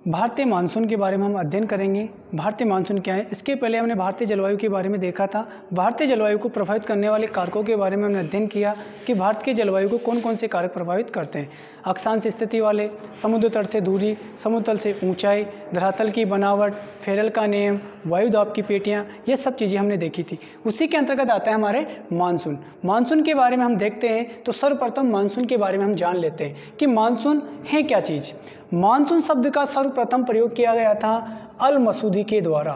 भारतीय मानसून के बारे में हम अध्ययन करेंगे। भारतीय मानसून क्या है? इसके पहले हमने भारतीय जलवायु के बारे में देखा था। भारतीय जलवायु को प्रभावित करने वाले कारकों के बारे में हमने अध्ययन किया कि भारत के जलवायु को कौन कौन से कारक प्रभावित करते हैं। अक्षांश स्थिति वाले, समुद्र तट से दूरी, समुद्र तल से ऊंचाई, धरातल की बनावट, फेरल का नियम, वायु दाब की पेटियाँ, ये सब चीज़ें हमने देखी थी। उसी के अंतर्गत आता है हमारे मानसून। मानसून के बारे में हम देखते हैं तो सर्वप्रथम मानसून के बारे में हम जान लेते हैं कि मानसून है क्या चीज़। मानसून शब्द का सर्वप्रथम प्रयोग किया गया था अल मसूदी के द्वारा।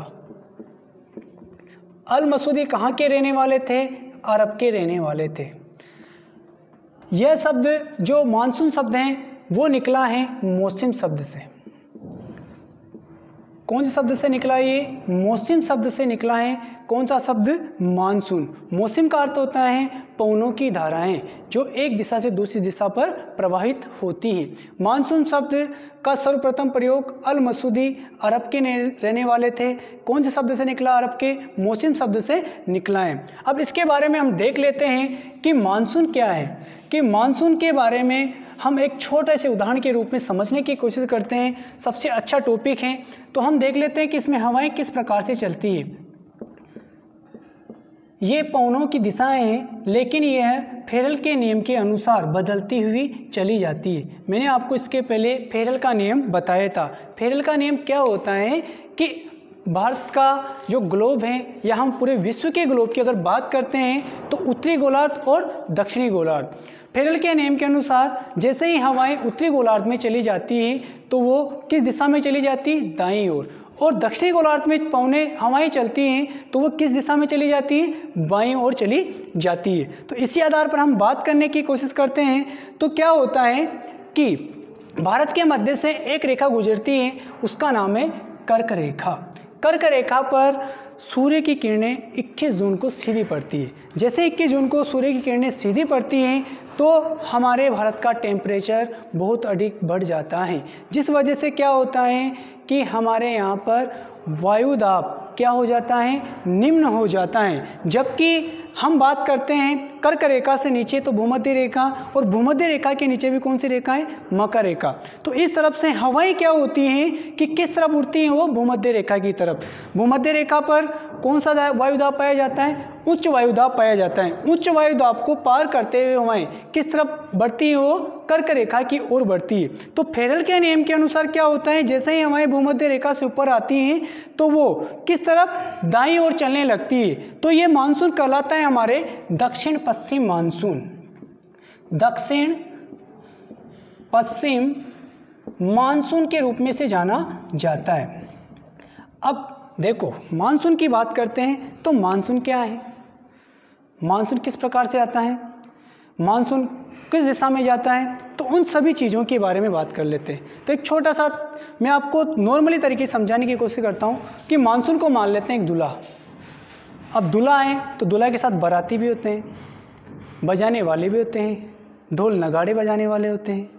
अल मसूदी कहाँ के रहने वाले थे? अरब के रहने वाले थे। यह शब्द जो मानसून शब्द है वो निकला है मौसम शब्द से। कौन से शब्द से निकला? ये मौसम शब्द से निकला है। कौन सा शब्द? मानसून। मौसम का अर्थ होता है पवनों की धाराएं जो एक दिशा से दूसरी दिशा पर प्रवाहित होती हैं। मानसून शब्द का सर्वप्रथम प्रयोग अल मसूदी अरब के रहने वाले थे। कौन से शब्द से निकला? अरब के। मौसम शब्द से निकला है। अब इसके बारे में हम देख लेते हैं कि मानसून क्या है। कि मानसून के बारे में हम एक छोटे से उदाहरण के रूप में समझने की कोशिश करते हैं। सबसे अच्छा टॉपिक है तो हम देख लेते हैं कि इसमें हवाएं किस प्रकार से चलती है। ये पवनों की दिशाएं हैं, लेकिन यह फेरल के नियम के अनुसार बदलती हुई चली जाती है। मैंने आपको इसके पहले फेरल का नियम बताया था। फेरल का नियम क्या होता है कि भारत का जो ग्लोब है या हम पूरे विश्व के ग्लोब की अगर बात करते हैं तो उत्तरी गोलार्ध और दक्षिणी गोलार्ध। फेरल के नियम के अनुसार जैसे ही हवाएं उत्तरी गोलार्ध में चली जाती हैं तो वो किस दिशा में चली जाती है? दाईं ओर। और दक्षिणी गोलार्ध में पवने हवाएं चलती हैं तो वो किस दिशा में चली जाती है? बाईं ओर चली जाती है। तो इसी आधार पर हम बात करने की कोशिश करते हैं। तो क्या होता है कि भारत के मध्य से एक रेखा गुजरती है, उसका नाम है कर्क रेखा। कर्क रेखा पर सूर्य की किरणें 21 जून को सीधी पड़ती है। जैसे 21 जून को सूर्य की किरणें सीधी पड़ती हैं तो हमारे भारत का टेम्परेचर बहुत अधिक बढ़ जाता है, जिस वजह से क्या होता है कि हमारे यहाँ पर वायु दाब क्या हो जाता है? निम्न हो जाता है। जबकि हम बात करते हैं कर्क रेखा से नीचे तो भूमध्य रेखा, और भूमध्य रेखा के नीचे भी कौन सी रेखा है? मकर रेखा। तो इस तरफ से हवाएं क्या होती हैं कि किस तरफ उड़ती हैं? वो भूमध्य रेखा की तरफ। भूमध्य रेखा पर कौन सा वायुदाब पाया जाता है? उच्च वायुदाब पाया जाता है। उच्च वायुदाब को पार करते हुए हवाएं किस तरफ बढ़ती है? वो कर्क रेखा की ओर बढ़ती है। तो फेरल के नियम के अनुसार क्या होता है? जैसे ही हवाएं भूमध्य रेखा से ऊपर आती हैं तो वो किस तरफ? दाईं ओर चलने लगती है। तो ये मानसून कहलाता है हमारे दक्षिण पश्चिम मानसून। दक्षिण पश्चिम मानसून के रूप में से जाना जाता है। अब देखो, मानसून की बात करते हैं तो मानसून क्या है? मानसून किस प्रकार से आता है? मानसून किस दिशा में जाता है? तो उन सभी चीज़ों के बारे में बात कर लेते हैं। तो एक छोटा सा मैं आपको नॉर्मली तरीके से समझाने की कोशिश करता हूँ कि मानसून को मान लेते हैं एक दूल्हा। अब दूल्हा है तो दूल्हा के साथ बाराती भी होते हैं, बजाने वाले भी होते हैं, ढोल नगाड़े बजाने वाले होते हैं,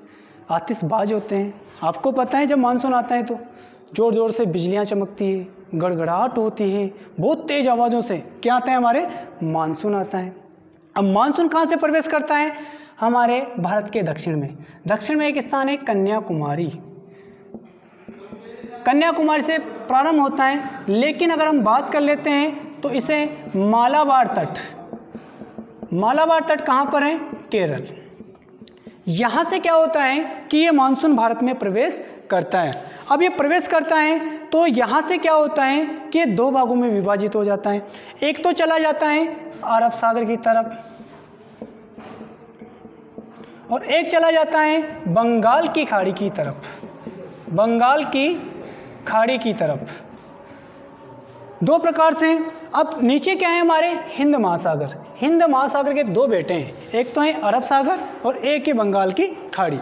आतिशबाज होते हैं। आपको पता है जब मानसून आता है तो ज़ोर ज़ोर से बिजलियाँ चमकती है, गड़गड़ाहट होती है, बहुत तेज़ आवाज़ों से क्या आता है? हमारे मानसून आता है। अब मानसून कहाँ से प्रवेश करता है? हमारे भारत के दक्षिण में। दक्षिण में एक स्थान है कन्याकुमारी। कन्याकुमारी से प्रारंभ होता है, लेकिन अगर हम बात कर लेते हैं तो इसे मालाबार तट। मालाबार तट कहाँ पर है? केरल। यहाँ से क्या होता है कि ये मानसून भारत में प्रवेश करता है। अब ये प्रवेश करता है तो यहाँ से क्या होता है कि ये दो भागों में विभाजित हो जाता है। एक तो चला जाता है अरब सागर की तरफ और एक चला जाता है बंगाल की खाड़ी की तरफ। बंगाल की खाड़ी की तरफ दो प्रकार से। अब नीचे क्या है? हमारे हिंद महासागर। हिंद महासागर के दो बेटे हैं, एक तो है अरब सागर और एक है बंगाल की खाड़ी।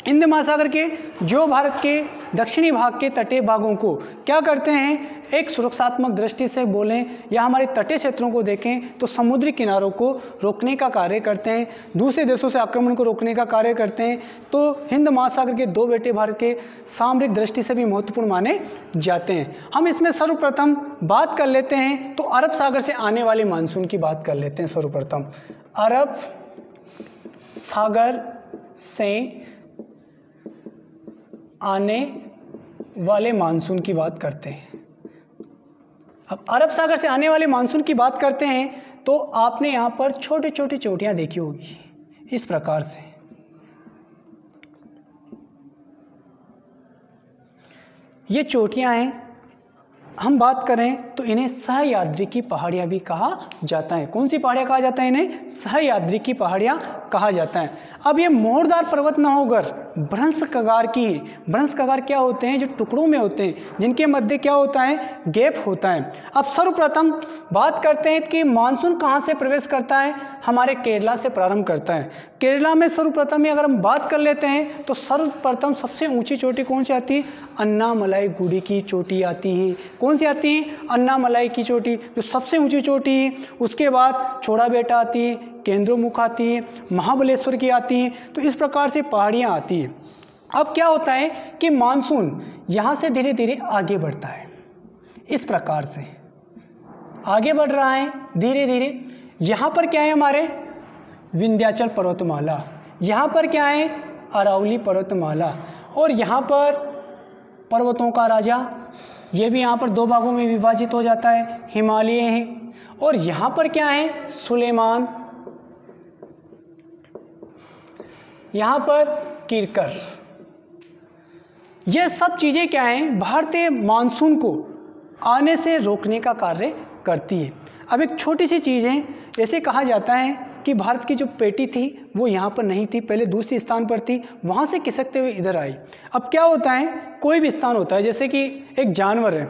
हिंद महासागर के जो भारत के दक्षिणी भाग के तटीय भागों को क्या करते हैं? एक सुरक्षात्मक दृष्टि से बोलें या हमारे तटीय क्षेत्रों को देखें तो समुद्री किनारों को रोकने का कार्य करते हैं, दूसरे देशों से आक्रमण को रोकने का कार्य करते हैं। तो हिंद महासागर के दो बेटे भारत के सामरिक दृष्टि से भी महत्वपूर्ण माने जाते हैं। हम इसमें सर्वप्रथम बात कर लेते हैं तो अरब सागर से आने वाले मानसून की बात कर लेते हैं। सर्वप्रथम अरब सागर से आने वाले मानसून की बात करते हैं। अब अरब सागर से आने वाले मानसून की बात करते हैं तो आपने यहाँ पर छोटी छोटी चोटियाँ देखी होगी इस प्रकार से। ये चोटियाँ हैं, हम बात करें तो इन्हें सह्याद्री की पहाड़ियाँ भी कहा जाता है। कौन सी पहाड़ियाँ कहा जाता है? इन्हें सह्याद्री की पहाड़ियाँ कहा जाता है। अब ये मोहरदार पर्वत न होकर भ्रंश कगार की है। भ्रंश कगार क्या होते हैं? जो टुकड़ों में होते हैं, जिनके मध्य क्या होता है? गैप होता है। अब सर्वप्रथम बात करते हैं कि मानसून कहाँ से प्रवेश करता है? हमारे केरला से प्रारंभ करता है। केरला में सर्वप्रथम अगर हम बात कर लेते हैं तो सर्वप्रथम सबसे ऊंची चोटी कौन सी आती है? अन्नामलाई गुड़ी की चोटी आती है। कौन सी आती है? अन्नामलाई की चोटी, जो सबसे ऊंची चोटी है। उसके बाद छोड़ा बेटा आती है, केंद्रमुख आती है, महाबलेश्वर की आती है। तो इस प्रकार से पहाड़ियाँ आती हैं। अब क्या होता है कि मानसून यहाँ से धीरे धीरे आगे बढ़ता है, इस प्रकार से आगे बढ़ रहा है धीरे धीरे। यहाँ पर क्या है? हमारे विंध्याचल पर्वतमाला, यहाँ पर क्या है? अरावली पर्वतमाला, और यहाँ पर पर्वतों का राजा, ये भी यहाँ पर दो भागों में विभाजित हो जाता है, हिमालय है। और यहाँ पर क्या है? सुलेमान, यहाँ पर किरकर। ये सब चीज़ें क्या हैं? भारतीय मानसून को आने से रोकने का कार्य करती है। अब एक छोटी सी चीज़ है, जैसे कहा जाता है कि भारत की जो पेटी थी वो यहाँ पर नहीं थी, पहले दूसरे स्थान पर थी, वहाँ से खिसकते हुए इधर आई। अब क्या होता है? कोई भी स्थान होता है, जैसे कि एक जानवर है,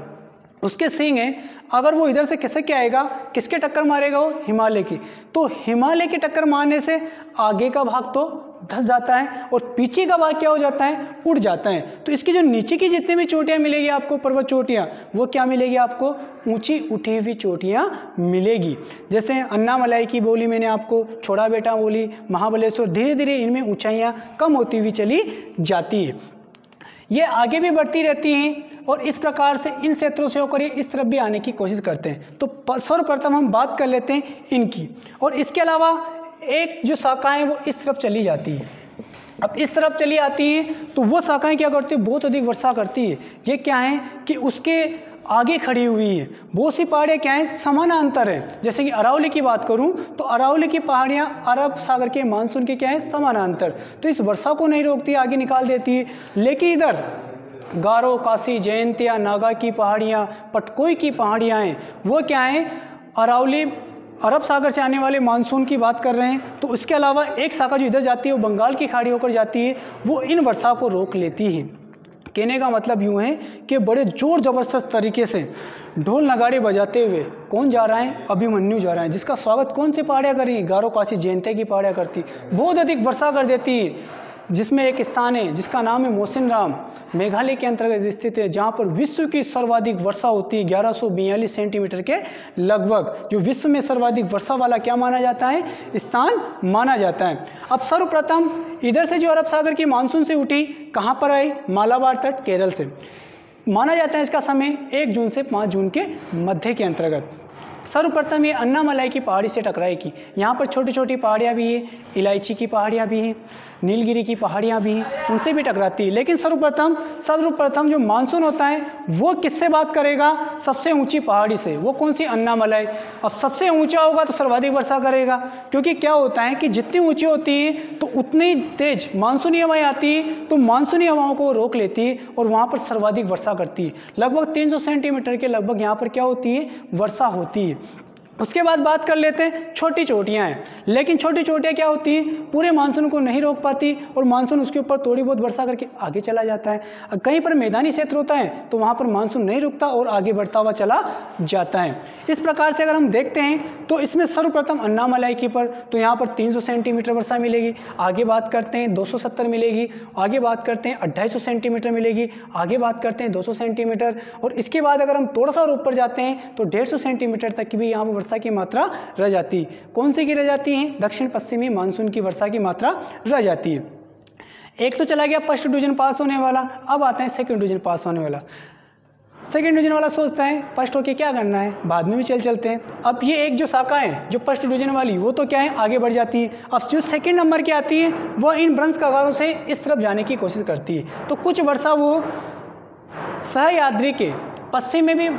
उसके सींग हैं, अगर वो इधर से खिसक के आएगा, किसके टक्कर मारेगा? वो हिमालय की। तो हिमालय की टक्कर मारने से आगे का भाग तो धंस जाता है और पीछे का भाग क्या हो जाता है? उड़ जाता है। तो इसकी जो नीचे की जितनी भी चोटियाँ मिलेगी आपको, पर्वत चोटियाँ, वो क्या मिलेगी आपको? ऊंची उठी हुई चोटियाँ मिलेगी। जैसे अन्नामलाई की बोली मैंने आपको, छोड़ा बेटा बोली, महाबलेश्वर, धीरे धीरे इनमें ऊंचाइयाँ कम होती हुई चली जाती है। ये आगे भी बढ़ती रहती हैं और इस प्रकार से इन क्षेत्रों से होकर ये इस तरफ भी आने की कोशिश करते हैं। तो सर्वप्रथम हम बात कर लेते हैं इनकी। और इसके अलावा एक जो शाखाएं वो इस तरफ चली जाती है। अब इस तरफ चली आती हैं तो वो शाखाएं क्या करती है? बहुत अधिक वर्षा करती है। ये क्या है कि उसके आगे खड़ी हुई है। बहुत सी पहाड़ियाँ क्या हैं? समानांतर है। जैसे कि अरावली की बात करूं तो अरावली की पहाड़ियाँ अरब सागर के मानसून की क्या है? समानांतर। तो इस वर्षा को नहीं रोकती, आगे निकाल देती है। लेकिन इधर गारो, काशी, जयंतिया, नागा की पहाड़ियाँ, पटकोई की पहाड़ियाँ हैं, वो क्या हैं? अरावली अरब सागर से आने वाले मानसून की बात कर रहे हैं। तो इसके अलावा एक शाखा जो इधर जाती है वो बंगाल की खाड़ी होकर जाती है, वो इन वर्षा को रोक लेती है। कहने का मतलब यूँ है कि बड़े जोर जबरदस्त तरीके से ढोल नगाड़े बजाते हुए कौन जा रहा है? अभिमन्यु जा रहा है, जिसका स्वागत कौन सी पहाड़ियाँ कर रही हैं? गारो, काशी, जयंतिया की पहाड़ियाँ करती, बहुत अधिक वर्षा कर देती है। जिसमें एक स्थान है जिसका नाम है मोसिनराम, मेघालय के अंतर्गत स्थित है, जहाँ पर विश्व की सर्वाधिक वर्षा होती है 1142 सेंटीमीटर के लगभग, जो विश्व में सर्वाधिक वर्षा वाला क्या माना जाता है? स्थान माना जाता है। अब सर्वप्रथम इधर से जो अरब सागर की मानसून से उठी, कहाँ पर आई? मालाबार तट, केरल से। माना जाता है इसका समय 1 जून से 5 जून के मध्य के अंतर्गत। सर्वप्रथम ये अन्नामलाई की पहाड़ी से टकराएगी। यहाँ पर छोटी छोटी पहाड़ियाँ भी हैं, इलायची की पहाड़ियाँ भी हैं, नीलगिरी की पहाड़ियाँ भी हैं, उनसे भी टकराती है। लेकिन सर्वप्रथम जो मानसून होता है वो किससे बात करेगा? सबसे ऊंची पहाड़ी से। वो कौन सी? अन्नामलाई। अब सबसे ऊंचा होगा तो सर्वाधिक वर्षा करेगा, क्योंकि क्या होता है कि जितनी ऊंची होती है तो उतनी तेज मानसूनी हवाएं आती हैं, तो मानसूनी हवाओं को रोक लेती है और वहाँ पर सर्वाधिक वर्षा करती है। लगभग 300 सेंटीमीटर के लगभग यहाँ पर क्या होती है? वर्षा होती है। उसके बाद बात कर लेते हैं छोटी चोटियाँ हैं। लेकिन छोटी चोटियाँ क्या होती हैं? पूरे मानसून को नहीं रोक पाती और मानसून उसके ऊपर थोड़ी बहुत वर्षा करके आगे चला जाता है। कहीं पर मैदानी क्षेत्र होता है तो वहाँ पर मानसून नहीं रुकता और आगे बढ़ता हुआ चला जाता है। इस प्रकार से अगर हम देखते हैं तो इसमें सर्वप्रथम अन्नामलाई की पर तो यहाँ पर 300 सेंटीमीटर वर्षा मिलेगी। आगे बात करते हैं 270 मिलेगी। आगे बात करते हैं 250 सेंटीमीटर मिलेगी। आगे बात करते हैं 200 सेंटीमीटर। और इसके बाद अगर हम थोड़ा सा और ऊपर जाते हैं तो 150 सेंटीमीटर तक की भी यहाँ पर वर्षा की मात्रा रह जाती। कौन सी की रह जाती है? दक्षिण पश्चिमी मानसून की वर्षा की मात्रा रह जाती है। एक तो चला गया फर्स्ट डिवीजन पास होने वाला। अब आते हैं सेकंड डिवीजन पास होने वाला। सेकंड डिवीजन वाला सोचता है फर्स्ट होके क्या करना है, बाद में भी चलते हैं। अब ये एक जो शाखा है जो फर्स्ट डिवीजन वाली, वो तो क्या है? आगे बढ़ जाती है। अब जो सेकंड नंबर की आती है वो इन भ्रंश कगारों से इस तरफ जाने की कोशिश करती है। तो कुछ वर्षा वो सह्याद्री के पश्चिम में भी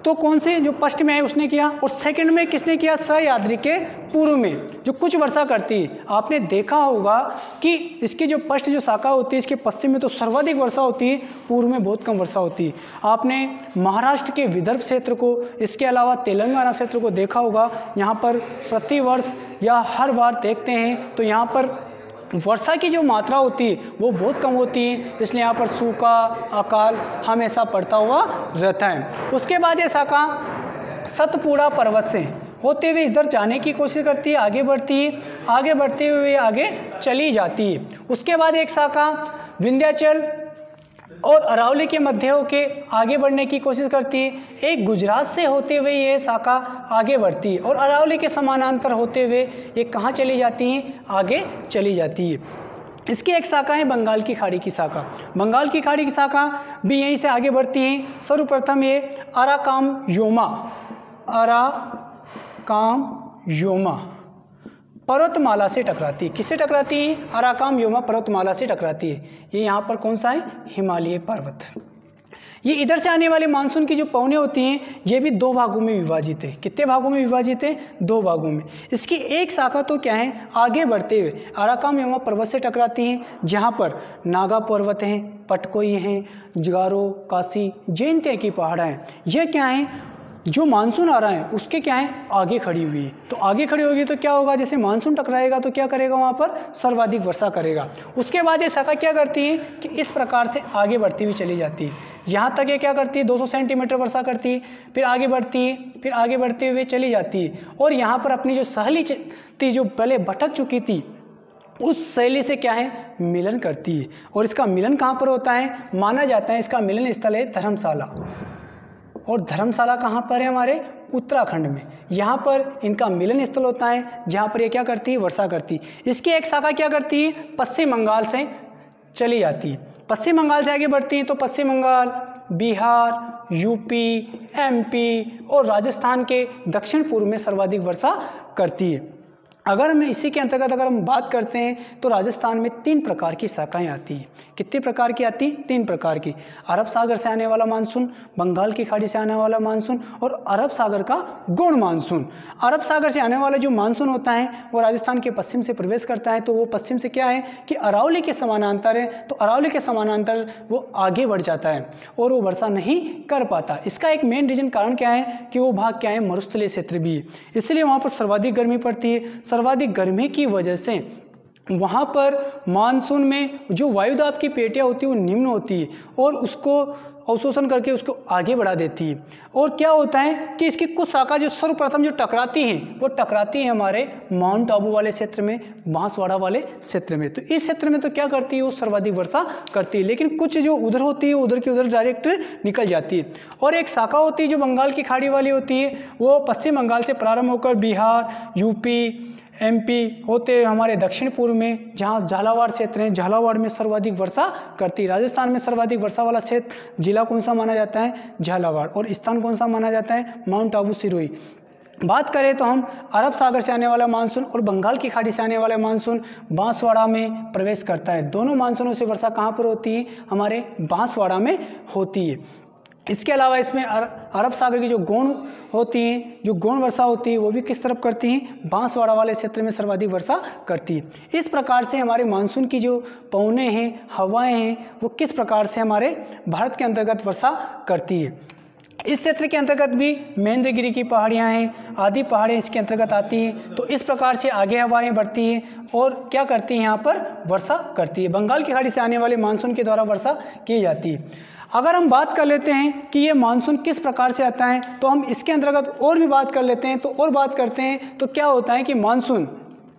तो कौन से जो पश्चिम में है उसने किया, और सेकंड में किसने किया, सह्याद्री के पूर्व में जो कुछ वर्षा करती है। आपने देखा होगा कि इसकी जो पश्चिम जो शाखा होती है इसके पश्चिम में तो सर्वाधिक वर्षा होती है, पूर्व में बहुत कम वर्षा होती है। आपने महाराष्ट्र के विदर्भ क्षेत्र को, इसके अलावा तेलंगाना क्षेत्र को देखा होगा, यहाँ पर प्रतिवर्ष या हर बार देखते हैं तो यहाँ पर वर्षा की जो मात्रा होती है वो बहुत कम होती है, इसलिए यहाँ पर सूखा अकाल हमेशा पड़ता हुआ रहता है। उसके बाद ये शाखा सतपुड़ा पर्वत से होते हुए इधर जाने की कोशिश करती है, आगे बढ़ती है, आगे बढ़ते हुए आगे चली जाती है। उसके बाद एक शाखा विंध्याचल और अरावली के मध्य होके आगे बढ़ने की कोशिश करती है। एक गुजरात से होते हुए ये शाखा आगे बढ़ती है और अरावली के समानांतर होते हुए ये कहाँ चली जाती हैं, आगे चली जाती है। इसकी एक शाखा है बंगाल की खाड़ी की शाखा। बंगाल की खाड़ी की शाखा भी यहीं से आगे बढ़ती है। सर्वप्रथम ये अराकाम योमा पर्वतमाला से टकराती है। किससे टकराती है, अराकाम योमा पर्वतमाला से टकराती है। ये यहाँ पर कौन सा है, हिमालय पर्वत। ये इधर से आने वाले मानसून की जो पवनें होती हैं ये भी दो भागों में विभाजित है। कितने भागों में विभाजित है, दो भागों में। इसकी एक शाखा तो क्या है, आगे बढ़ते हुए अराकाम योमा पर्वत से टकराती हैं, जहाँ पर नागा पर्वत हैं, पटकोई हैं, गारो, काशी, जैंतिया की पहाड़ हैं। ये क्या है, जो मानसून आ रहा है उसके क्या है, आगे खड़ी हुई है। तो आगे खड़ी होगी तो क्या होगा, जैसे मानसून टकराएगा तो क्या करेगा, वहाँ पर सर्वाधिक वर्षा करेगा। उसके बाद ये शाखा क्या करती है कि इस प्रकार से आगे बढ़ती हुई चली जाती है। यहाँ तक ये क्या करती है, 200 सेंटीमीटर वर्षा करती है, फिर आगे बढ़ती है, फिर आगे बढ़ते हुए चली जाती है। और यहाँ पर अपनी जो सहेली थी, जो पहले भटक चुकी थी, उस शैली से क्या है, मिलन करती है। और इसका मिलन कहाँ पर होता है, माना जाता है इसका मिलन स्थल है धर्मशाला। और धर्मशाला कहाँ पर है, हमारे उत्तराखंड में। यहाँ पर इनका मिलन स्थल होता है, जहाँ पर ये क्या करती है, वर्षा करती है। इसकी एक शाखा क्या करती है, पश्चिम बंगाल से चली जाती है। पश्चिम बंगाल से आगे बढ़ती है तो पश्चिम बंगाल, बिहार, यूपी, एमपी और राजस्थान के दक्षिण पूर्व में सर्वाधिक वर्षा करती है। अगर हम इसी के अंतर्गत अगर हम बात करते हैं तो राजस्थान में 3 प्रकार की शाखाएं आती हैं। कितने प्रकार की आती, 3 प्रकार की। अरब सागर से आने वाला मानसून, बंगाल की खाड़ी से आने वाला मानसून और अरब सागर का गौण मानसून। अरब सागर से आने वाला जो मानसून होता है वो राजस्थान के पश्चिम से प्रवेश करता है, तो वो पश्चिम से क्या है कि अरावली के समानांतर है, तो अरावली के समानांतर वो आगे बढ़ जाता है और वो वर्षा नहीं कर पाता। इसका एक मेन रीजन कारण क्या है कि वो भाग क्या है, मरुस्थलीय क्षेत्र भी है, इसलिए वहाँ पर सर्वाधिक गर्मी पड़ती है। सर्वाधिक गर्मी की वजह से वहाँ पर मानसून में जो वायुदाब की पेटियाँ होती है वो निम्न होती है और उसको अवशोषण करके उसको आगे बढ़ा देती है। और क्या होता है कि इसकी कुछ शाखा जो सर्वप्रथम जो टकराती हैं वो टकराती है हमारे माउंट आबू वाले क्षेत्र में, बांसवाड़ा वाले क्षेत्र में। तो इस क्षेत्र में तो क्या करती है, वो सर्वाधिक वर्षा करती है, लेकिन कुछ जो उधर होती है उधर की उधर डायरेक्ट निकल जाती है। और एक शाखा होती है जो बंगाल की खाड़ी वाली होती है, वो पश्चिम बंगाल से प्रारंभ होकर बिहार, यूपी, एमपी होते हमारे दक्षिण पूर्व में, जहाँ झालावाड़ क्षेत्र है, झालावाड़ में सर्वाधिक वर्षा करती है। राजस्थान में सर्वाधिक वर्षा वाला क्षेत्र जिला कौन सा माना जाता है, झालावाड़, और स्थान कौन सा माना जाता है, माउंट आबू सिरोही। बात करें तो हम अरब सागर से आने वाला मानसून और बंगाल की खाड़ी से आने वाला मानसून बांसवाड़ा में प्रवेश करता है। दोनों मानसूनों से वर्षा कहाँ पर होती है, हमारे बांसवाड़ा में होती है। इसके अलावा इसमें अरब सागर की जो गौण होती हैं, जो गौण वर्षा होती है वो भी किस तरफ करती हैं, बांसवाड़ा वाले क्षेत्र में सर्वाधिक वर्षा करती है। इस प्रकार से हमारे मानसून की जो पवनें हैं, हवाएं हैं, वो किस प्रकार से हमारे भारत के अंतर्गत वर्षा करती है। इस क्षेत्र के अंतर्गत भी महेंद्रगिरी की पहाड़ियाँ हैं, आदि पहाड़ें इसके अंतर्गत आती हैं। तो इस प्रकार से आगे हवाएं बढ़ती हैं और क्या करती हैं, यहाँ पर वर्षा करती है। बंगाल की खाड़ी से आने वाले मानसून के द्वारा वर्षा की जाती है। अगर हम बात कर लेते हैं कि ये मानसून किस प्रकार से आता है तो हम इसके अंतर्गत और भी बात कर लेते हैं। तो और बात करते हैं तो क्या होता है कि मानसून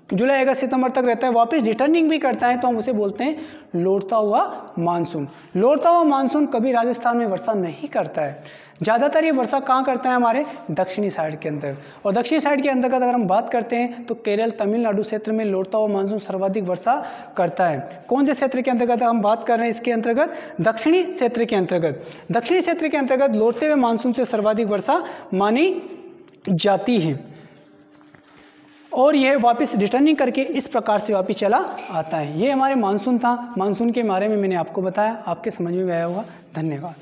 जुलाई अगस्त सितंबर तक रहता है, वापस रिटर्निंग भी करता है, तो हम उसे बोलते हैं लौटता हुआ मानसून। लौटता हुआ मानसून कभी राजस्थान में वर्षा नहीं करता है। ज़्यादातर ये वर्षा कहाँ करता है, हमारे दक्षिणी साइड के अंदर। और दक्षिणी साइड के अंतर्गत अगर हम बात करते हैं तो केरल, तमिलनाडु क्षेत्र में लौटता हुआ मानसून सर्वाधिक वर्षा करता है। कौन से क्षेत्र के अंतर्गत हम बात कर रहे हैं, इसके अंतर्गत दक्षिणी क्षेत्र के अंतर्गत। दक्षिणी क्षेत्र के अंतर्गत लौटते हुए मानसून से सर्वाधिक वर्षा मानी जाती है और यह वापस रिटर्निंग करके इस प्रकार से वापस चला आता है। ये हमारे मानसून था। मानसून के बारे में मैंने आपको बताया, आपके समझ में आया होगा। धन्यवाद।